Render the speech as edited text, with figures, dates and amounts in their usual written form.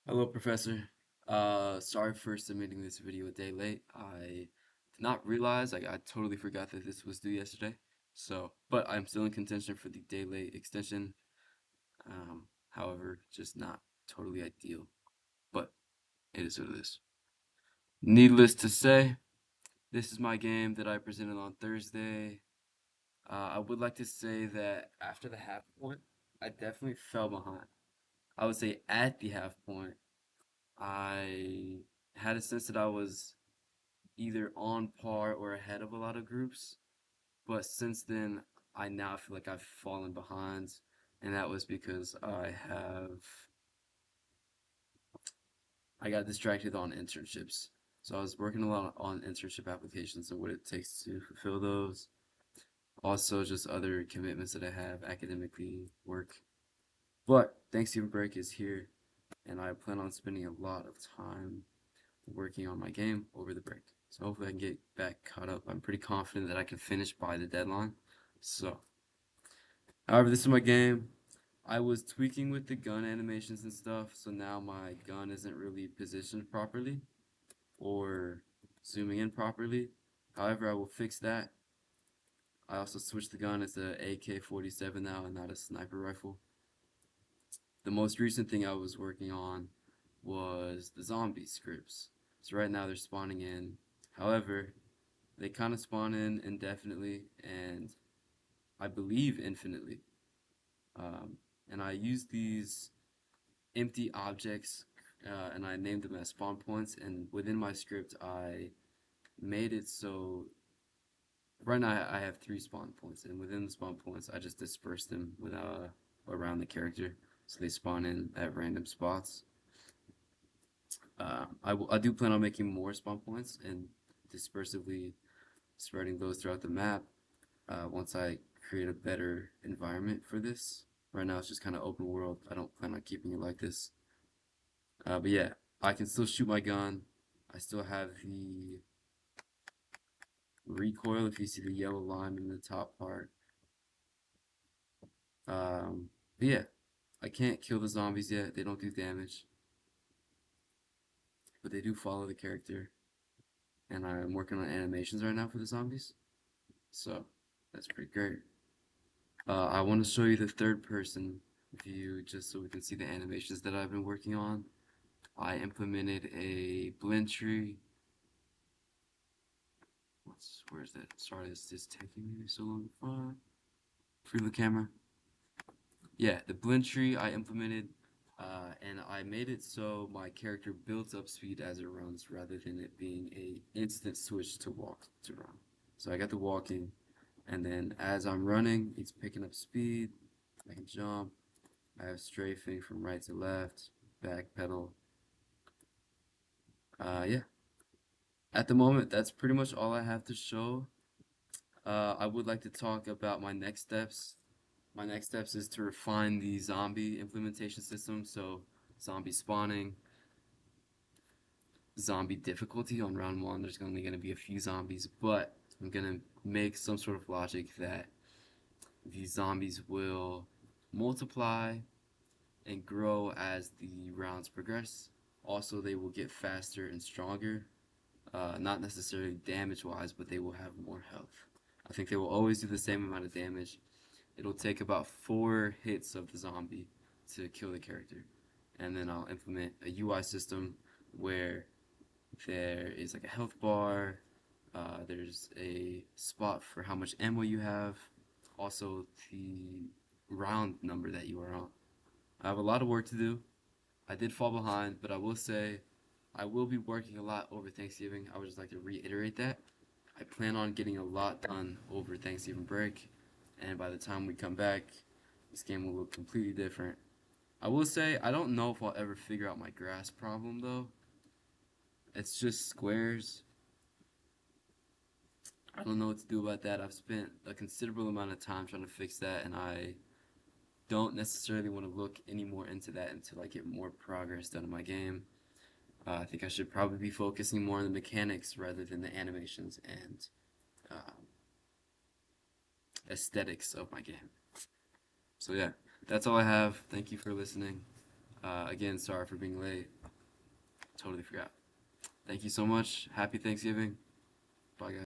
Hello, Professor. Sorry for submitting this video a day late. I did not realize, I totally forgot that this was due yesterday. But I'm still in contention for the day late extension. However, just not totally ideal. But it is what it is. Needless to say, this is my game that I presented on Thursday. I would like to say that after the half point, I definitely fell behind. I would say at the half point, I had a sense that I was either on par or ahead of a lot of groups. But since then, I now feel like I've fallen behind, and that was because I got distracted on internships. So I was working a lot on internship applications and what it takes to fulfill those. Also, just other commitments that I have academically, work. But Thanksgiving break is here, and I plan on spending a lot of time working on my game over the break. So hopefully I can get back caught up. I'm pretty confident that I can finish by the deadline. So, however, this is my game. I was tweaking with the gun animations and stuff, so now my gun isn't really positioned properly or zooming in properly. However, I will fix that. I also switched the gun. It's a AK-47 now and not a sniper rifle. The most recent thing I was working on was the zombie scripts. So right now they're spawning in. However, they kind of spawn in indefinitely and I believe infinitely. Um, and I use these empty objects and I named them as spawn points. And within my script, I made it so right now I have three spawn points, and within the spawn points, I just disperse them around the character, so they spawn in at random spots. I do plan on making more spawn points and dispersively spreading those throughout the map once I create a better environment for this. Right now it's just kind of open world. I don't plan on keeping it like this. But yeah, I can still shoot my gun. I still have the recoil if you see the yellow line in the top part. But yeah, I can't kill the zombies yet. They don't do damage, but they do follow the character. And I'm working on animations right now for the zombies. So that's pretty great. I want to show you the third person view just so we can see the animations that I've been working on. I implemented a blend tree. Where's that? Sorry, this is taking me so long to find. Free the camera. Yeah, the blend tree I implemented, and I made it so my character builds up speed as it runs rather than it being a instant switch to walk to run. So I got the walking, and then as I'm running, it's picking up speed. I can jump. I have strafing from right to left, back pedal. Yeah. At the moment, that's pretty much all I have to show. I would like to talk about my next steps. My next steps is to refine the zombie implementation system, so zombie spawning, zombie difficulty on round one. There's only going to be a few zombies, but I'm going to make some sort of logic that these zombies will multiply and grow as the rounds progress. Also, they will get faster and stronger, not necessarily damage wise, but they will have more health. I think they will always do the same amount of damage. It'll take about 4 hits of the zombie to kill the character. And then I'll implement a UI system where there is like a health bar, there's a spot for how much ammo you have, also the round number that you are on. I have a lot of work to do. I did fall behind, but I will say I will be working a lot over Thanksgiving. I would just like to reiterate that. I plan on getting a lot done over Thanksgiving break, and by the time we come back, this game will look completely different. I will say I don't know if I'll ever figure out my grass problem though. It's just squares. I don't know what to do about that. I've spent a considerable amount of time trying to fix that, and I don't necessarily want to look any more into that until I get more progress done in my game. I think I should probably be focusing more on the mechanics rather than the animations and aesthetics of my game. So yeah, that's all I have. Thank you for listening. Again, sorry for being late. Totally forgot. Thank you so much. Happy Thanksgiving. Bye, guys.